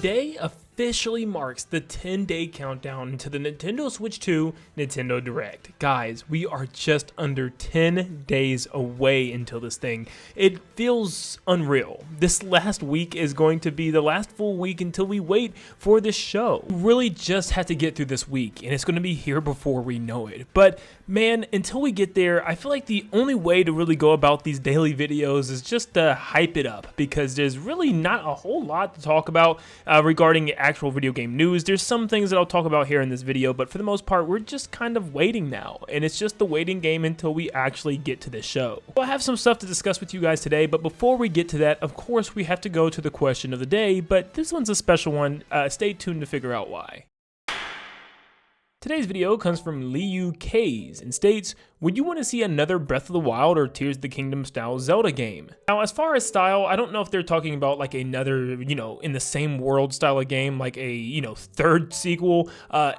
Today officially marks the 10-day countdown to the Nintendo Switch 2 Nintendo Direct. Guys, we are just under 10 days away until this thing. It feels unreal. This last week is going to be the last full week until we wait for this show. We really just have to get through this week, and it's going to be here before we know it. But man, until we get there, I feel like the only way to really go about these daily videos is just to hype it up, because there's really not a whole lot to talk about regarding actual video game news. There's some things that I'll talk about here in this video, but for the most part, we're just kind of waiting now, and it's just the waiting game until we actually get to this show. So I have some stuff to discuss with you guys today, but before we get to that, of course, we have to go to the question of the day, but this one's a special one. Stay tuned to figure out why. Today's video comes from Liu K's and states, would you want to see another Breath of the Wild or Tears of the Kingdom style Zelda game? Now, as far as style, I don't know if they're talking about like another, in the same world style of game, like a, third sequel.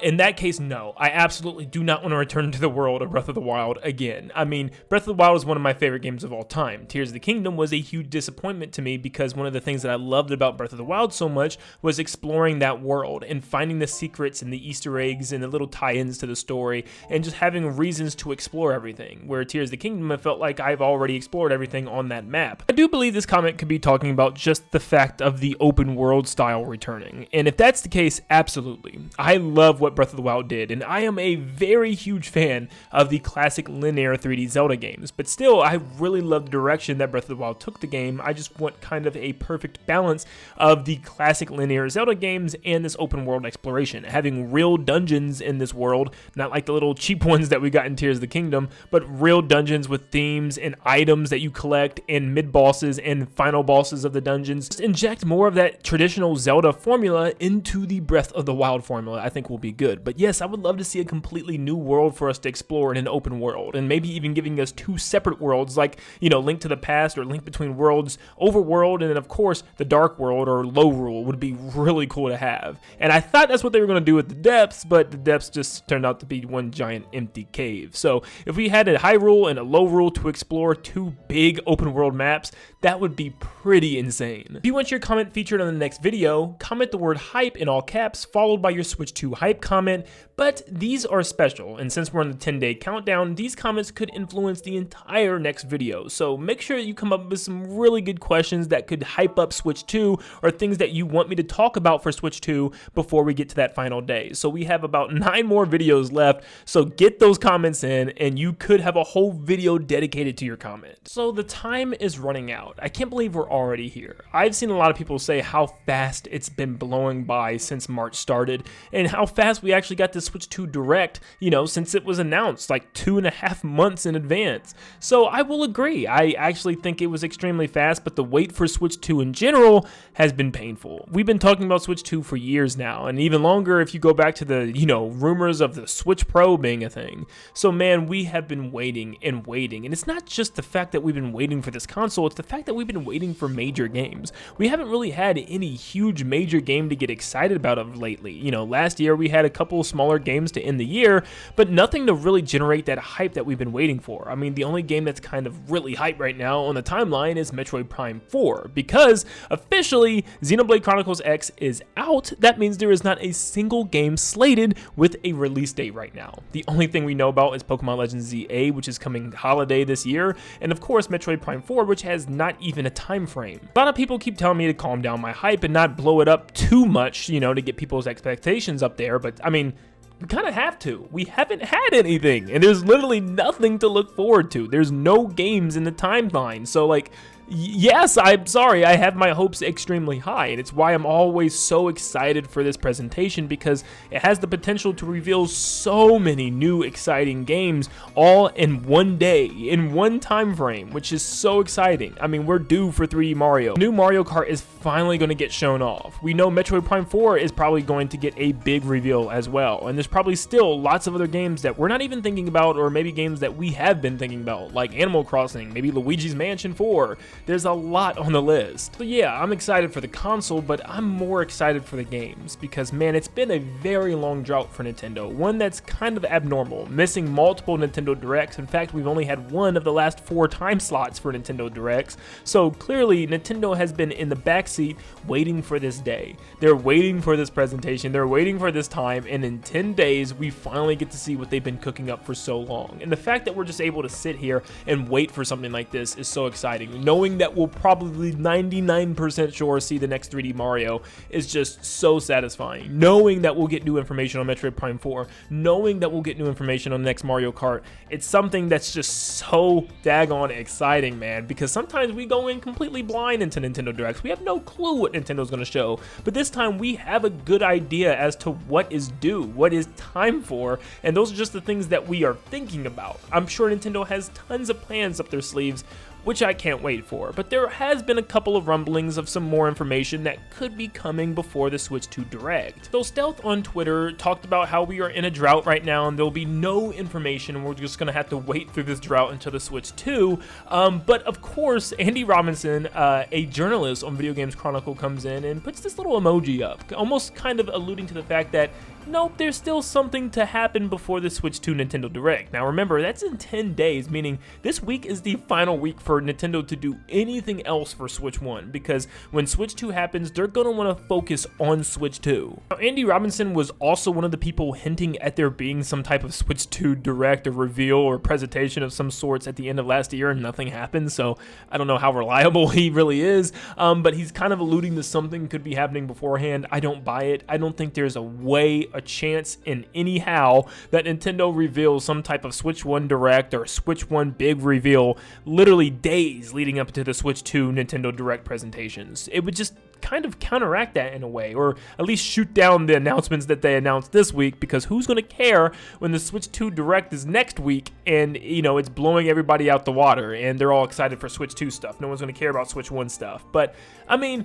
In that case, no. I absolutely do not want to return to the world of Breath of the Wild again. I mean, Breath of the Wild is one of my favorite games of all time. Tears of the Kingdom was a huge disappointment to me because one of the things that I loved about Breath of the Wild so much was exploring that world and finding the secrets and the Easter eggs and the little tie-ins to the story and just having reasons to explore everything, where Tears of the Kingdom, I felt like I've already explored everything on that map. I do believe this comment could be talking about just the fact of the open world style returning, and if that's the case, absolutely. I love what Breath of the Wild did, and I am a very huge fan of the classic linear 3D Zelda games, but still, I really love the direction that Breath of the Wild took the game. I just want kind of a perfect balance of the classic linear Zelda games and this open world exploration, having real dungeons in this world, not like the little cheap ones that we got in Tears of the Kingdom, but real dungeons with themes and items that you collect and mid-bosses and final bosses of the dungeons. Just inject more of that traditional Zelda formula into the Breath of the Wild formula, I think will be good. But yes, I would love to see a completely new world for us to explore in an open world, and maybe even giving us two separate worlds, like, Link to the Past or Link Between Worlds, Overworld, and then of course the Dark World or Low Rule would be really cool to have. And I thought that's what they were going to do with the Depths, but the Depths just turned out to be one giant empty cave. So if we had a High Rule and a Low Rule to explore two big open world maps, that would be pretty insane. If you want your comment featured on the next video, comment the word hype in all caps followed by your Switch 2 hype comment, but these are special, and since we're on the 10-day countdown, these comments could influence the entire next video, so make sure you come up with some really good questions that could hype up Switch 2 or things that you want me to talk about for Switch 2 before we get to that final day. So we have about 9 more videos left, so get those comments in and you could have a whole video dedicated to your comment. So the time is running out. I can't believe we're already here. I've seen a lot of people say how fast it's been blowing by since March started and how fast we actually got the Switch 2 Direct, since it was announced like 2.5 months in advance. So I will agree. I actually think it was extremely fast, but the wait for Switch 2 in general has been painful. We've been talking about Switch 2 for years now, and even longer if you go back to the, rumors of the Switch Pro being a thing. So man, we have been waiting and waiting, and it's not just the fact that we've been waiting for this console, it's the fact that we've been waiting for major games. We haven't really had any huge major game to get excited about of lately. Last year we had a couple of smaller games to end the year, but nothing to really generate that hype that we've been waiting for. I mean, the only game that's kind of really hype right now on the timeline is Metroid Prime 4, because officially Xenoblade Chronicles X is out. That means there is not a single game slated with a release date right now. The only thing we know about is Pokemon Legends ZA, which is coming holiday this year, and of course Metroid Prime 4, which has not even a time frame. A lot of people keep telling me to calm down my hype and not blow it up too much, to get people's expectations up there, but I mean, we kind of have to. We haven't had anything, and there's literally nothing to look forward to. There's no games in the timeline, so like, yes, I'm sorry, I have my hopes extremely high, and it's why I'm always so excited for this presentation, because it has the potential to reveal so many new exciting games all in one day, in one time frame, which is so exciting. I mean, we're due for 3D Mario. New Mario Kart is finally going to get shown off. We know Metroid Prime 4 is probably going to get a big reveal as well, and there's probably still lots of other games that we're not even thinking about, or maybe games that we have been thinking about, like Animal Crossing, maybe Luigi's Mansion 4, there's a lot on the list. So yeah, I'm excited for the console, but I'm more excited for the games because, man, it's been a very long drought for Nintendo, one that's kind of abnormal, missing multiple Nintendo Directs. In fact, we've only had one of the last 4 time slots for Nintendo Directs, so clearly Nintendo has been in the backseat waiting for this day. They're waiting for this presentation, they're waiting for this time, and in 10 days, we finally get to see what they've been cooking up for so long. And the fact that we're just able to sit here and wait for something like this is so exciting. Knowing that we'll probably 99% sure see the next 3D Mario is just so satisfying. Knowing that we'll get new information on Metroid Prime 4, knowing that we'll get new information on the next Mario Kart, it's something that's just so daggone exciting, man, because sometimes we go in completely blind into Nintendo Directs. We have no clue what Nintendo's going to show, but this time we have a good idea as to what is due, what is time for, and those are just the things that we are thinking about. I'm sure Nintendo has tons of plans up their sleeves, which I can't wait for, but there has been a couple of rumblings of some more information that could be coming before the Switch 2 Direct. So Stealth on Twitter talked about how we are in a drought right now and there'll be no information and we're just going to have to wait through this drought until the Switch 2, but of course Andy Robinson, a journalist on Video Games Chronicle, comes in and puts this little emoji up, almost kind of alluding to the fact that nope, there's still something to happen before the Switch 2 Nintendo Direct. Now remember, that's in 10 days, meaning this week is the final week for Nintendo to do anything else for Switch 1, because when Switch 2 happens, they're going to want to focus on Switch 2. Now, Andy Robinson was also one of the people hinting at there being some type of Switch 2 Direct or reveal or presentation of some sorts at the end of last year, and nothing happened, so I don't know how reliable he really is, but he's kind of alluding to something could be happening beforehand. I don't buy it. I don't think there's a chance in anyhow that Nintendo reveals some type of Switch 1 Direct or Switch 1 big reveal literally days leading up to the Switch 2 Nintendo Direct presentations. It would just kind of counteract that in a way, or at least shoot down the announcements that they announced this week, because who's going to care when the Switch 2 Direct is next week and, you know, it's blowing everybody out the water and they're all excited for Switch 2 stuff. No one's going to care about Switch 1 stuff. But, I mean,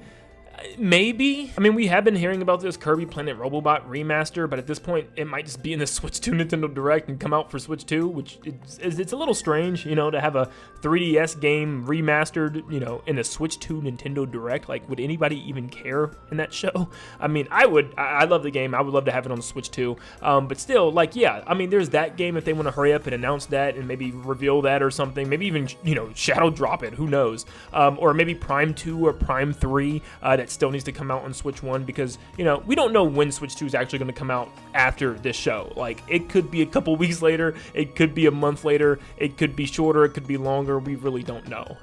maybe. I mean, we have been hearing about this Kirby Planet Robobot remaster, but at this point, it might just be in the Switch 2 Nintendo Direct and come out for Switch 2, which it's a little strange, you know, to have a 3DS game remastered, you know, in a Switch 2 Nintendo Direct. Like, would anybody even care in that show? I mean, I would. I love the game. I would love to have it on the Switch 2. But still, like, yeah, I mean, there's that game if they want to hurry up and announce that and maybe reveal that or something. Maybe even, you know, shadow drop it. Who knows? Or maybe Prime 2 or Prime 3 that still needs to come out on Switch 1, because, you know, we don't know when Switch 2 is actually going to come out after this show. Like, it could be a couple weeks later, it could be a month later, it could be shorter, it could be longer, we really don't know.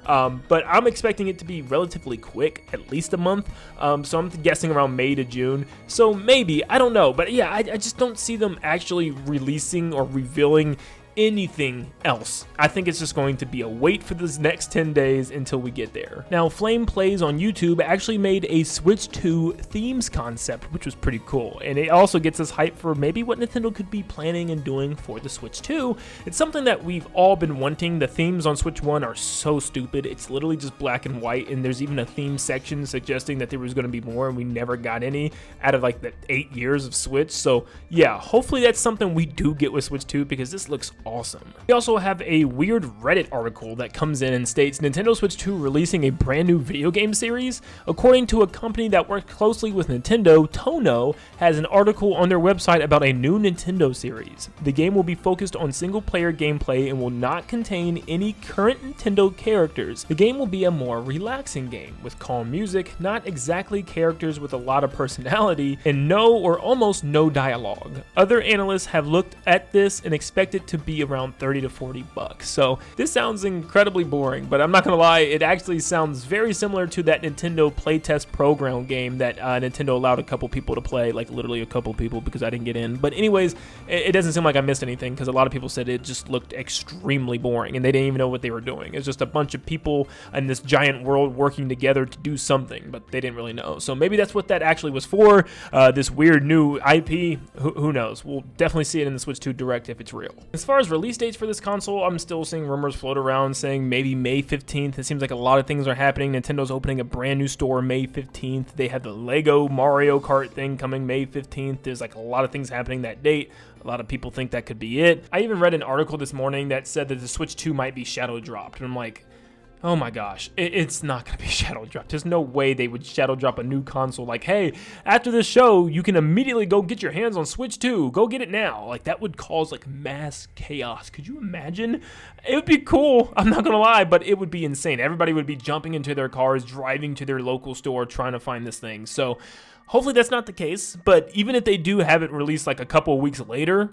But I'm expecting it to be relatively quick, at least a month, so I'm guessing around May to June, so maybe, I don't know, but yeah, I just don't see them actually releasing or revealing anything else. I think it's just going to be a wait for this next 10 days until we get there. Now, Flame Plays on YouTube actually made a Switch 2 themes concept, which was pretty cool, and it also gets us hyped for maybe what Nintendo could be planning and doing for the Switch 2. It's something that we've all been wanting. The themes on Switch 1 are so stupid. It's literally just black and white, and there's even a theme section suggesting that there was going to be more, and we never got any out of like the 8 years of Switch. So yeah, hopefully that's something we do get with Switch 2, because this looks awesome. We also have a weird Reddit article that comes in and states Nintendo Switch 2 releasing a brand new video game series. According to a company that works closely with Nintendo, Tono has an article on their website about a new Nintendo series. The game will be focused on single-player gameplay and will not contain any current Nintendo characters. The game will be a more relaxing game with calm music, not exactly characters with a lot of personality, and no or almost no dialogue. Other analysts have looked at this and expect it to be around $30 to $40. So this sounds incredibly boring, but I'm not gonna lie, it actually sounds very similar to that Nintendo playtest program game that Nintendo allowed a couple people to play, like literally a couple people, because I didn't get in. But anyways, it doesn't seem like I missed anything, because a lot of people said it just looked extremely boring and they didn't even know what they were doing. It's just a bunch of people in this giant world working together to do something, but they didn't really know. So maybe that's what that actually was for, this weird new IP. Who knows? We'll definitely see it in the Switch 2 Direct if it's real. As far as release dates for this console, I'm still seeing rumors float around saying maybe May 15th. It seems like a lot of things are happening. Nintendo's opening a brand new store May 15th. They have the Lego Mario Kart thing coming May 15th. There's like a lot of things happening that date. A lot of people think that could be it. I even read an article this morning that said that the Switch 2 might be shadow dropped, and I'm like, Oh my gosh, it's not going to be shadow drop. There's no way they would shadow drop a new console like, hey, after this show, you can immediately go get your hands on Switch 2. Go get it now. Like, that would cause like mass chaos. Could you imagine? It would be cool, I'm not going to lie, but it would be insane. Everybody would be jumping into their cars, driving to their local store, trying to find this thing. So hopefully that's not the case, but even if they do have it released like a couple of weeks later,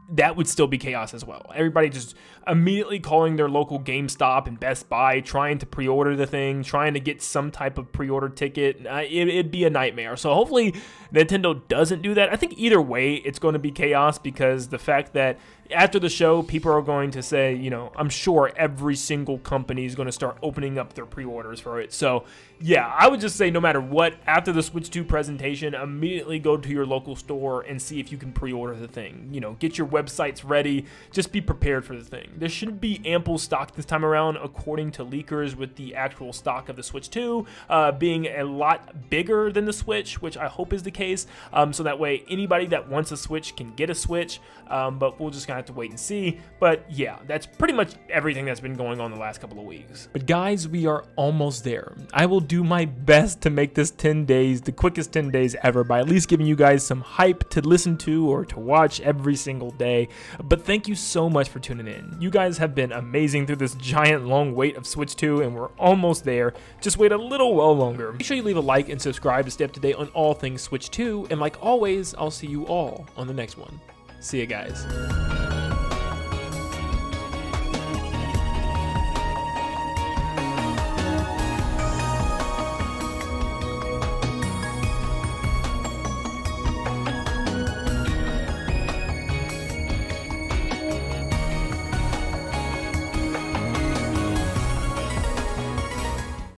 that would still be chaos as well. Everybody just immediately calling their local GameStop and Best Buy, trying to pre-order the thing, trying to get some type of pre-order ticket. It'd be a nightmare. So hopefully Nintendo doesn't do that. I think either way, it's going to be chaos, because the fact that after the show, people are going to say, you know, I'm sure every single company is going to start opening up their pre-orders for it. So yeah, I would just say no matter what, after the Switch 2 presentation, immediately go to your local store and see if you can pre-order the thing. You know, get your websites ready. Just be prepared for the thing. There should be ample stock this time around, according to leakers, with the actual stock of the Switch 2 being a lot bigger than the Switch, which I hope is the case. So that way, anybody that wants a Switch can get a Switch, but we'll just kind of have to wait and see. But yeah, that's pretty much everything that's been going on the last couple of weeks. But guys, we are almost there. I will do my best to make this 10 days the quickest 10 days ever by at least giving you guys some hype to listen to or to watch every single day. But thank you so much for tuning in. You guys have been amazing through this giant long wait of Switch 2, and we're almost there. Just wait a little while longer. Make sure you leave a like and subscribe to stay up to date on all things Switch 2, and like always, I'll see you all on the next one. See ya, guys.